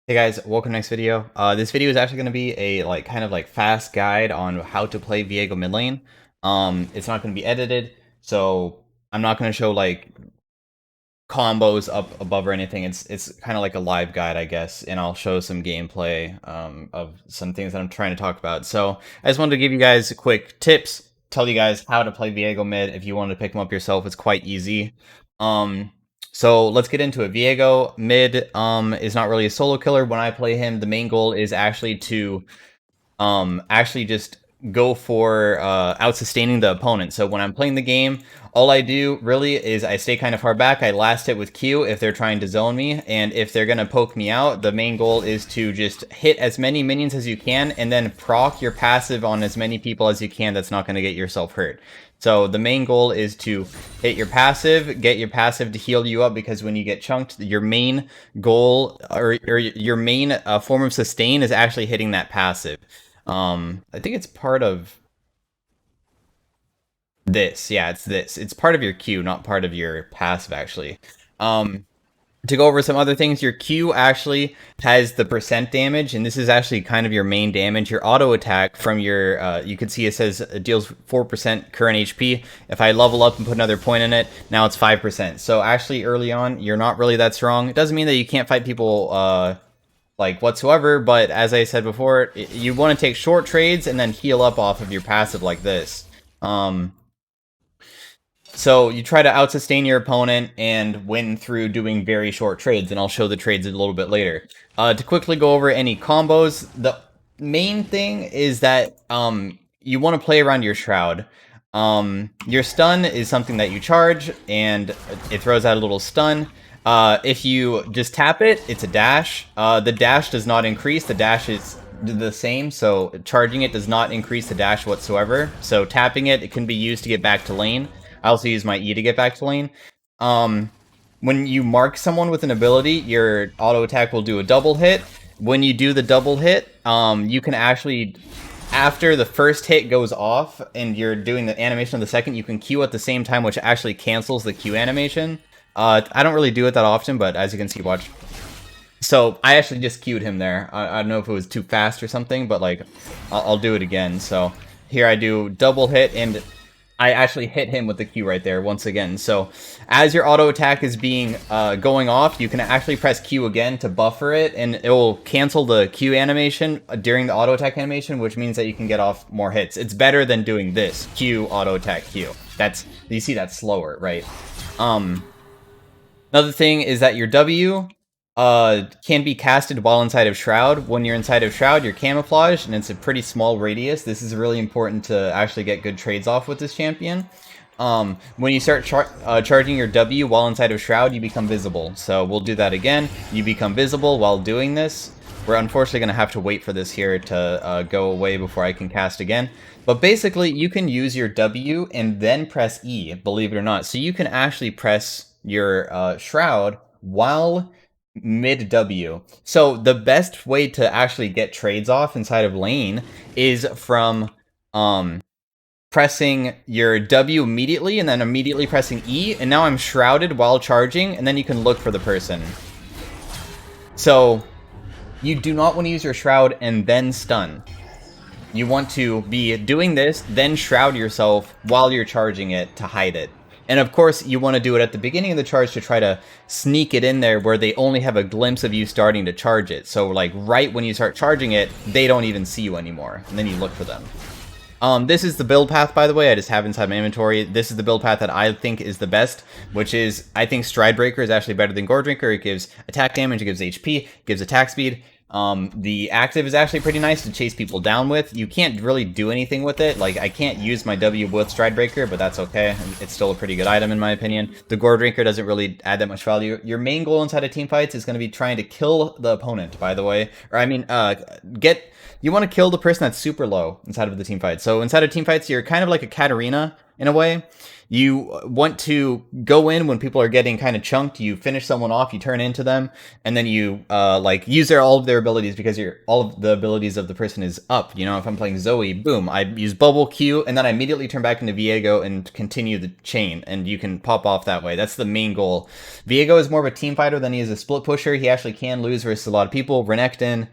Hey guys, welcome to the next video. This video is actually going to be a kind of fast guide on how to play Viego mid lane. It's not going to be edited, so I'm not going to show combos up above or anything. It's kind of like a live guide, I guess, and I'll show some gameplay of some things that I'm trying to talk about. So I just wanted to give you guys quick tips, tell you guys how to play Viego mid. If you want to pick him up yourself, it's quite easy. So let's get into it. Viego mid is not really a solo killer. When I play him, the main goal is actually to actually just go for out sustaining the opponent. So when I'm playing the game, all I do really is I stay kind of far back. I last hit with Q if they're trying to zone me, and if they're gonna poke me out, the main goal is to just hit as many minions as you can and then proc your passive on as many people as you can that's not gonna get yourself hurt. So the main goal is to hit your passive, get your passive to heal you up, because when you get chunked, your main goal or your main form of sustain is actually hitting that passive. I think it's part of this. Yeah, it's this. It's part of your Q, not part of your passive, actually. To go over some other things, your Q actually has the percent damage, and this is actually kind of your main damage. Your auto attack from your, you can see it says it deals 4% current HP. If I level up and put another point in it, now it's 5%. So actually early on, you're not really that strong. It doesn't mean that you can't fight people, whatsoever, but as I said before, you want to take short trades and then heal up off of your passive like this. So you try to out-sustain your opponent and win through doing very short trades, and I'll show the trades a little bit later. To quickly go over any combos, the main thing is that you want to play around your Shroud. Your stun is something that you charge, and it throws out a little stun. If you just tap it, it's a dash. The dash does not increase. The dash is the same, so charging it does not increase the dash whatsoever. So tapping it, it can be used to get back to lane. I also use my E to get back to lane. When you mark someone with an ability, your auto attack will do a double hit. When you do the double hit, you can actually, after the first hit goes off and you're doing the animation of the second, you can Q at the same time, which actually cancels the Q animation. I don't really do it that often, but as you can see, watch. So I actually just Q'd him there. I don't know if it was too fast or something, but like, I'll do it again. So here I do double hit, and I actually hit him with the Q right there once again. So as your auto attack is being going off, you can actually press Q again to buffer it, and it will cancel the Q animation during the auto attack animation, which means that you can get off more hits. It's better than doing this Q auto attack Q. That's, you see that's slower, right? Another thing is that your W can be casted while inside of Shroud. When you're inside of Shroud, you're camouflaged, and it's a pretty small radius. This is really important to actually get good trades off with this champion. When you start charging your W while inside of Shroud, you become visible. So we'll do that again. You become visible while doing this. We're unfortunately going to have to wait for this here to go away before I can cast again. But basically, you can use your W and then press E, believe it or not. So you can actually press your Shroud while mid W. So the best way to actually get trades off inside of lane is from pressing your W immediately and then immediately pressing E, and now I'm shrouded while charging, and then you can look for the person. So you do not want to use your shroud and then stun. You want to be doing this, then shroud yourself while you're charging it to hide it. And of course, you want to do it at the beginning of the charge to try to sneak it in there where they only have a glimpse of you starting to charge it. So like right when you start charging it, they don't even see you anymore. And then you look for them. This is the build path, by the way. I just have inside my inventory. This is the build path that I think is the best, which is, I think Stride Breaker is actually better than Gore Drinker. It gives attack damage, it gives HP, it gives attack speed. The active is actually pretty nice to chase people down with. You can't really do anything with it. Like, I can't use my W with Stride Breaker, but that's okay. It's still a pretty good item in my opinion. The Gore Drinker doesn't really add that much value. Your main goal inside of team fights is going to be trying to kill the opponent, by the way. Or I mean, you want to kill the person that's super low inside of the team fight. So inside of team fights, you're kind of like a Katarina, in a way. You want to go in when people are getting kind of chunked. You finish someone off, you turn into them, and then you like use all of their abilities because all of the abilities of the person is up. You know, if I'm playing Zoe, boom, I use bubble Q, and then I immediately turn back into Viego and continue the chain, and you can pop off that way. That's the main goal. Viego is more of a team fighter than he is a split pusher. He actually can lose versus a lot of people. Renekton,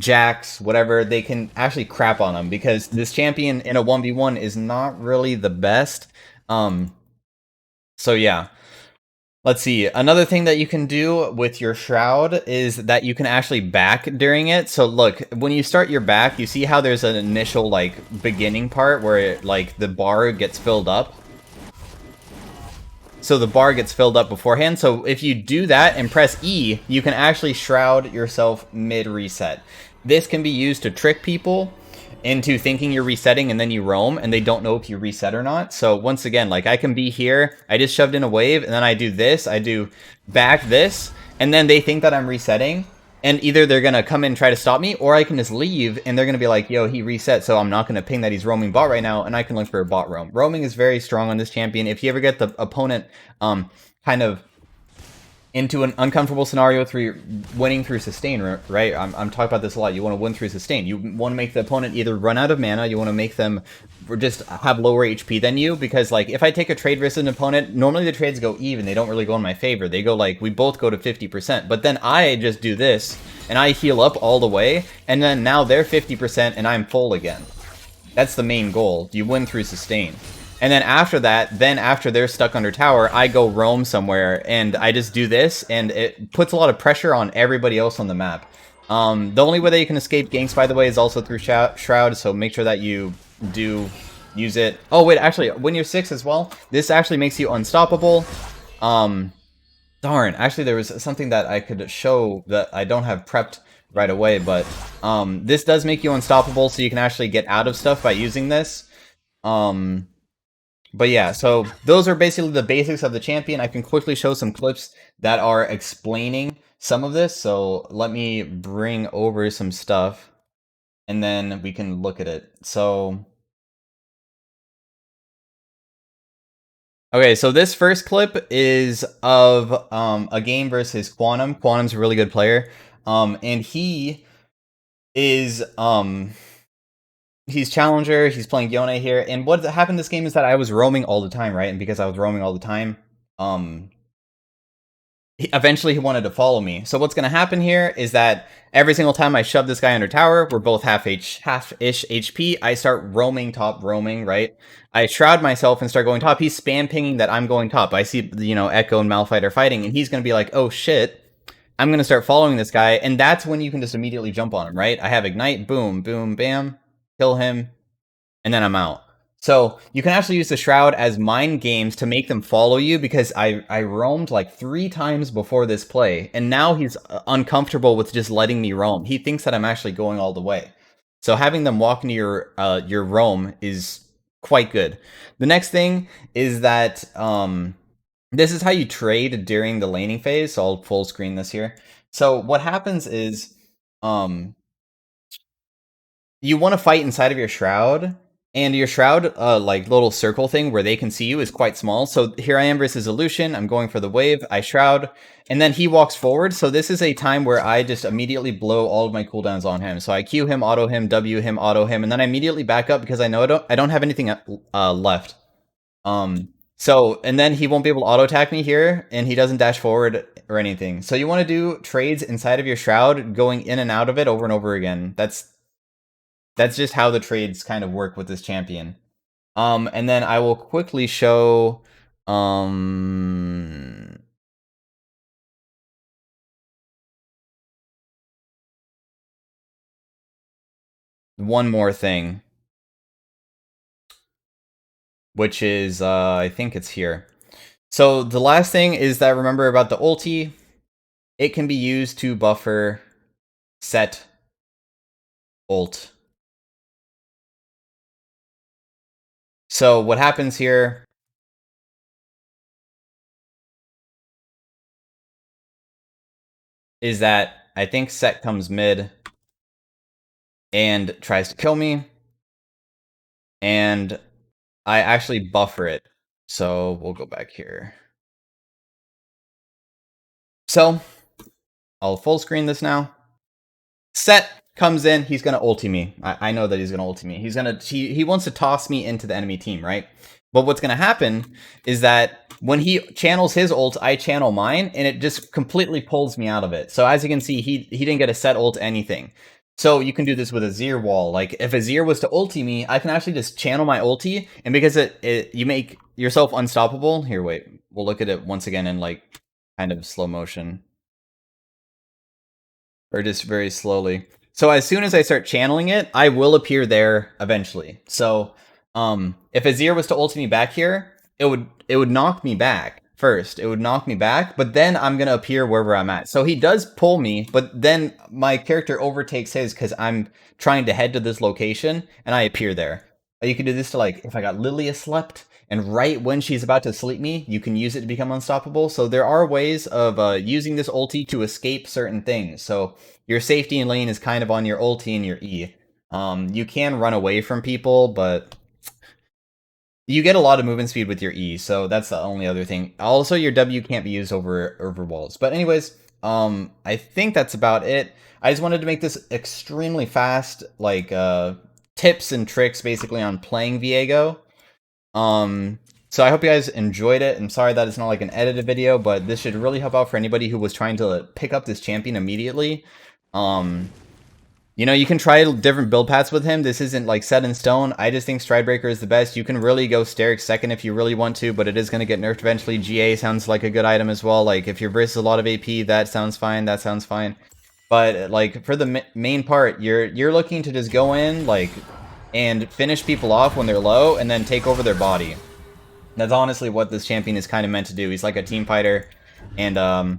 Jax, whatever, they can actually crap on him because this champion in a 1v1 is not really the best. So yeah. Let's see. Another thing that you can do with your shroud is that you can actually back during it. So look, when you start your back, you see how there's an initial like beginning part where like the bar gets filled up. So the bar gets filled up beforehand. So if you do that and press E, you can actually shroud yourself mid-reset. This can be used to trick people into thinking you're resetting and then you roam and they don't know if you reset or not. So once again, like I can be here, I just shoved in a wave and then I do this, I do back this, and then they think that I'm resetting. And either they're going to come in and try to stop me, or I can just leave, and they're going to be like, yo, he reset, so I'm not going to ping that he's roaming bot right now, and I can look for a bot roam. Roaming is very strong on this champion. If you ever get the opponent kind of into an uncomfortable scenario through winning through sustain, right? I'm talking about this a lot. You want to win through sustain. You want to make the opponent either run out of mana, you want to make them just have lower HP than you, because like if I take a trade versus an opponent, normally the trades go even. They don't really go in my favor. They go like, we both go to 50%, but then I just do this and I heal up all the way, and then now they're 50% and I'm full again. That's the main goal. You win through sustain. And then after that, after they're stuck under tower, I go roam somewhere, and I just do this, and it puts a lot of pressure on everybody else on the map. The only way that you can escape ganks, by the way, is also through Shroud, so make sure that you do use it. Oh, wait, actually, when you're 6 as well, this actually makes you unstoppable. Darn, actually, there was something that I could show that I don't have prepped right away, but this does make you unstoppable, so you can actually get out of stuff by using this. But yeah, so those are basically the basics of the champion. I can quickly show some clips that are explaining some of this. So let me bring over some stuff and then we can look at it. So, okay, so this first clip is of a game versus Quantum. Quantum's a really good player. And he is he's challenger, he's playing Yone here, and what happened this game is that I was roaming all the time, right? And because I was roaming all the time, eventually he wanted to follow me. So what's going to happen here is that every single time I shove this guy under tower, we're both half-ish HP, I start roaming top, right? I shroud myself and start going top. He's spam pinging that I'm going top. I see, you know, Echo and Malphite are fighting, and he's going to be like, oh shit, I'm going to start following this guy, and that's when you can just immediately jump on him, right? I have Ignite, boom, boom, bam, kill him, and then I'm out. So you can actually use the Shroud as mind games to make them follow you, because I roamed like 3 times before this play, and now he's uncomfortable with just letting me roam. He thinks that I'm actually going all the way. So having them walk into your roam is quite good. The next thing is that this is how you trade during the laning phase. So I'll full screen this here. So what happens is you want to fight inside of your Shroud, and your Shroud, like little circle thing where they can see you is quite small. So here I am versus Illusion. I'm going for the wave. I Shroud, and then he walks forward. So this is a time where I just immediately blow all of my cooldowns on him. So I Q him, auto him, W him, auto him, and then I immediately back up because I know I don't have anything left. So, and then he won't be able to auto attack me here, and he doesn't dash forward or anything. So you want to do trades inside of your Shroud, going in and out of it over and over again. That's just how the trades kind of work with this champion. And then I will quickly show one more thing, which is I think it's here. So the last thing is that, remember about the ulti, it can be used to buffer set ult. So what happens here is that I think Set comes mid and tries to kill me, and I actually buffer it. So we'll go back here. So I'll full screen this now. Set comes in, he's gonna ulti me. I know that he's gonna ulti me. He wants to toss me into the enemy team, right? But what's gonna happen is that when he channels his ult, I channel mine, and it just completely pulls me out of it. So as you can see, he didn't get a set ult anything. So you can do this with a Azir wall. Like if Azir was to ulti me, I can actually just channel my ulti, and because you make yourself unstoppable. Here, wait, we'll look at it once again in like kind of slow motion. Or just very slowly. So as soon as I start channeling it, I will appear there eventually. So if Azir was to ult me back here, it would knock me back first. It would knock me back, but then I'm gonna appear wherever I'm at. So he does pull me, but then my character overtakes his because I'm trying to head to this location and I appear there. You can do this to like if I got Lilia slept, and right when she's about to sleep me, you can use it to become unstoppable. So there are ways of using this ulti to escape certain things. So your safety in lane is kind of on your ulti and your E. You can run away from people, but you get a lot of movement speed with your E, so that's the only other thing. Also, your W can't be used over walls. But anyways, I think that's about it. I just wanted to make this extremely fast, like tips and tricks basically on playing Viego. So I hope you guys enjoyed it. I'm sorry that it's not like an edited video, but this should really help out for anybody who was trying to pick up this champion immediately. You know, you can try different build paths with him. This isn't like set in stone. I just think Stridebreaker is the best. You can really go Sterix second if you really want to, but it is going to get nerfed eventually. GA sounds like a good item as well. Like if you're versus a lot of AP, that sounds fine. That sounds fine. But like for the main part, you're looking to just go in like and finish people off when they're low and then take over their body. That's honestly what this champion is kind of meant to do. He's like a team fighter, and I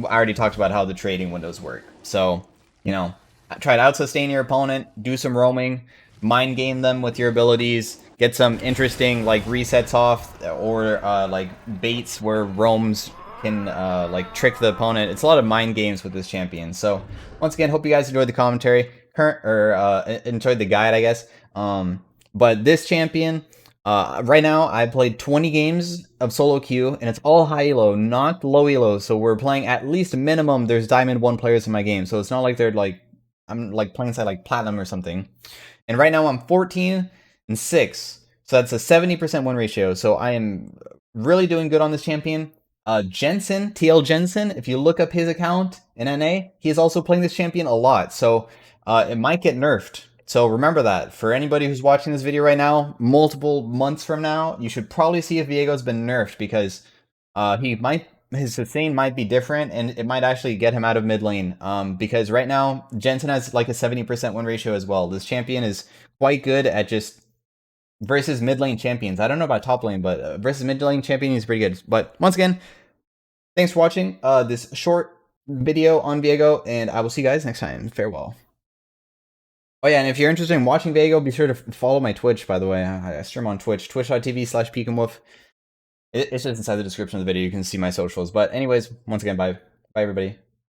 already talked about how the trading windows work. So, you know, try to out-sustain your opponent, do some roaming, mind game them with your abilities, get some interesting like resets off, or like baits where roams can like trick the opponent. It's a lot of mind games with this champion. So once again, hope you guys enjoyed the commentary, enjoyed the guide, I guess. But this champion, right now I played 20 games of solo queue, and it's all high elo, not low elo. So we're playing at least minimum. There's Diamond 1 players in my game, so it's not like they're like I'm like playing inside like Platinum or something. And right now I'm 14-6, so that's a 70% win ratio. So I am really doing good on this champion. Jensen, TL Jensen, if you look up his account in NA, he is also playing this champion a lot. So it might get nerfed. So remember that. For anybody who's watching this video right now, multiple months from now, you should probably see if Viego's been nerfed, because his sustain might be different, and it might actually get him out of mid lane. Because right now, Jensen has like a 70% win ratio as well. This champion is quite good at just versus mid lane champions. I don't know about top lane, but versus mid lane champion, he's pretty good. But once again, thanks for watching this short video on Viego, and I will see you guys next time. Farewell. Oh yeah, and if you're interested in watching Viego, be sure to follow my Twitch, by the way. I stream on Twitch, twitch.tv/peakamwolf. It's just inside the description of the video. You can see my socials. But anyways, once again, bye. Bye, everybody.